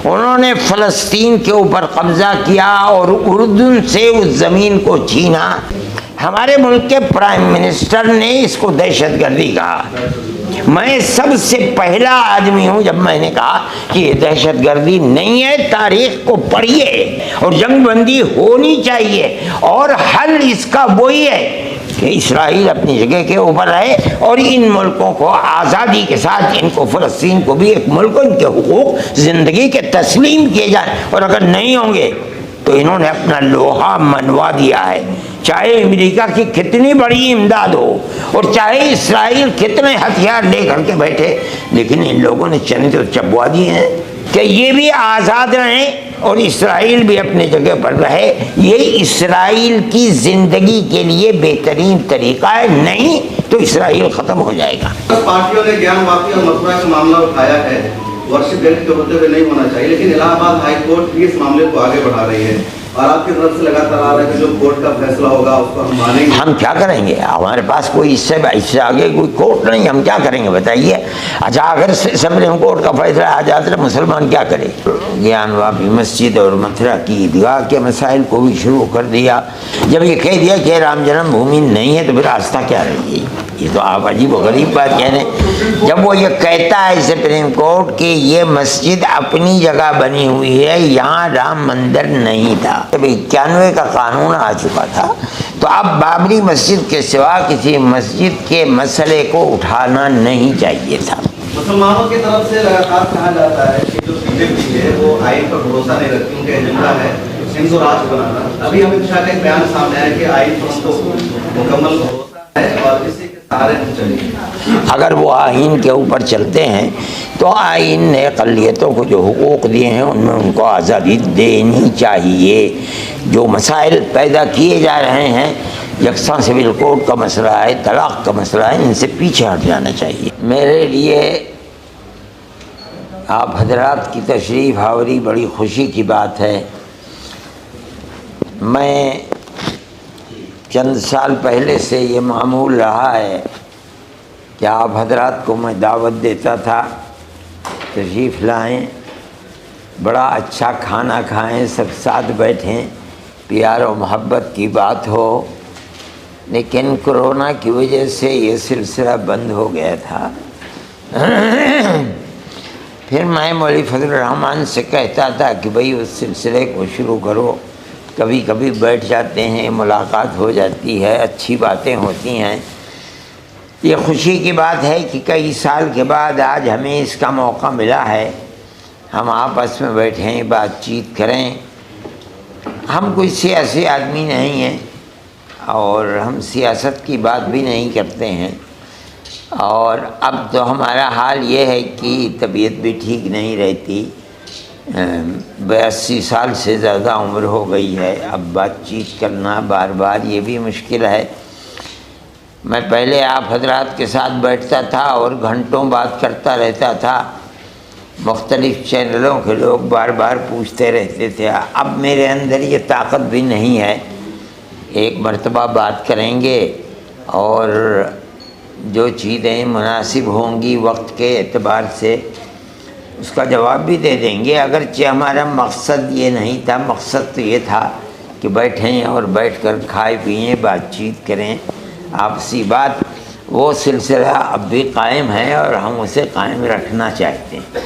انہوں نے فلسطین کے اوپر قبضہ کیا اور اردن سے اس زمین کو چھینا۔ ہمارے ملک کے پرائم منسٹر نے اس کو دہشت گردی کہا۔ میں سب سے پہلا آدمی ہوں جب میں نے کہا کہ یہ دہشت گردی نہیں ہے، تاریخ کو پڑھیے اور جنگ بندی ہونی چاہیے، اور حل اس کا وہی ہے کہ اسرائیل اپنی جگہ کے اوپر رہے اور ان ملکوں کو آزادی کے ساتھ، ان کو فلسطین کو بھی ایک ملک، ان کے حقوق زندگی کے تسلیم کیے جائیں، اور اگر نہیں ہوں گے تو انہوں نے اپنا لوہا منوا دیا ہے، چاہے امریکہ کی کتنی بڑی امداد ہو اور چاہے اسرائیل کتنے ہتھیار لے کر کے بیٹھے، لیکن ان لوگوں نے چنے تو چبوا دیے ہیں کہ یہ بھی آزاد رہیں اور اسرائیل بھی اپنے جگہ پر رہے۔ یہ اسرائیل کی زندگی کے لیے بہترین طریقہ ہے، نہیں تو اسرائیل ختم ہو جائے گا۔ پارٹیوں نے گیان واپی اور متھرا کا معاملہ اٹھایا ہے، ورشپ ڈیلی کے ہوتے ہوئے نہیں ہونا چاہیے، لیکن الہ آباد ہائی کورٹ بھی اس معاملے کو آگے بڑھا رہی ہے، اور آپ کی طرف سے لگاتار آ رہا ہے کہ جو کورٹ کا فیصلہ ہوگا اس کو ہم مانیں گے۔ ہم کیا کریں گے؟ ہمارے پاس کوئی اس سے آگے کوئی کورٹ نہیں، ہم کیا کریں گے بتائیے؟ اچھا، اگر سپریم کورٹ کا فیصلہ آ جاتا ہے، مسلمان کیا کرے؟ گیان واپی مسجد اور متھرا کی عیدگاہ کے مسائل کو بھی شروع کر دیا۔ جب یہ کہہ دیا کہ رام جنم بھومی نہیں ہے تو پھر آستھا کیا رہی گی؟ یہ تو آپ عجیب و غریب بات کہہ رہے ہیں۔ جب وہ یہ کہتا ہے سپریم کورٹ کہ یہ مسجد اپنی جگہ بنی ہوئی ہے، یہاں رام مندر نہیں تھا، جب 91 کا قانون آ چکا تھا، تو اب بابری مسجد کے سوا کسی مسجد کے مسئلے کو اٹھانا نہیں چاہیے تھا۔ مسلمانوں کی طرف سے لگاتار کہا جاتا ہے کہ جو بی جے پی ہے وہ آئین پر بھروسہ نہیں رکھتی، ان کا ایجنڈا ہے ہندو راج بنانا۔ ابھی امت شاہ کا ایک بیان سامنے آیا کہ آئین پر ان کو مکمل بھروسہ ہے اور اسی کے سہارے ہم چلیں گے۔ اگر وہ آئین کے اوپر چلتے ہیں تو آئین نے اقلیتوں کو جو حقوق دیے ہیں ان میں ان کو آزادی دینی چاہیے۔ جو مسائل پیدا کیے جا رہے ہیں، یکساں سول کوڈ کا مسئلہ ہے، طلاق کا مسئلہ ہے، ان سے پیچھے ہٹ جانا چاہیے۔ میرے لیے آپ حضرات کی تشریف آوری بڑی خوشی کی بات ہے۔ میں چند سال پہلے سے یہ معمول رہا ہے کہ آپ حضرات کو میں دعوت دیتا تھا، تشریف لائیں، بڑا اچھا کھانا کھائیں، سب ساتھ بیٹھیں، پیار و محبت کی بات ہو، لیکن کرونا کی وجہ سے یہ سلسلہ بند ہو گیا تھا۔ پھر میں مولوی فضل الرحمن سے کہتا تھا کہ بھئی اس سلسلے کو شروع کرو، کبھی کبھی بیٹھ جاتے ہیں، ملاقات ہو جاتی ہے، اچھی باتیں ہوتی ہیں۔ یہ خوشی کی بات ہے کہ کئی سال کے بعد آج ہمیں اس کا موقع ملا ہے، ہم آپس میں بیٹھیں، بات چیت کریں۔ ہم کوئی سیاسی آدمی نہیں ہیں اور ہم سیاست کی بات بھی نہیں کرتے ہیں، اور اب تو ہمارا حال یہ ہے کہ طبیعت بھی ٹھیک نہیں رہتی، 82 سال سے زیادہ عمر ہو گئی ہے، اب بات چیت کرنا بار بار یہ بھی مشکل ہے۔ میں پہلے آپ حضرات کے ساتھ بیٹھتا تھا اور گھنٹوں بات کرتا رہتا تھا، مختلف چینلوں کے لوگ بار بار پوچھتے رہتے تھے، اب میرے اندر یہ طاقت بھی نہیں ہے۔ ایک مرتبہ بات کریں گے اور جو چیزیں مناسب ہوں گی وقت کے اعتبار سے اس کا جواب بھی دے دیں گے، اگرچہ ہمارا مقصد یہ نہیں تھا۔ مقصد تو یہ تھا کہ بیٹھیں اور بیٹھ کر کھائے پئیں، بات چیت کریں، آپسی بات۔ وہ سلسلہ اب بھی قائم ہے اور ہم اسے قائم رکھنا چاہتے ہیں۔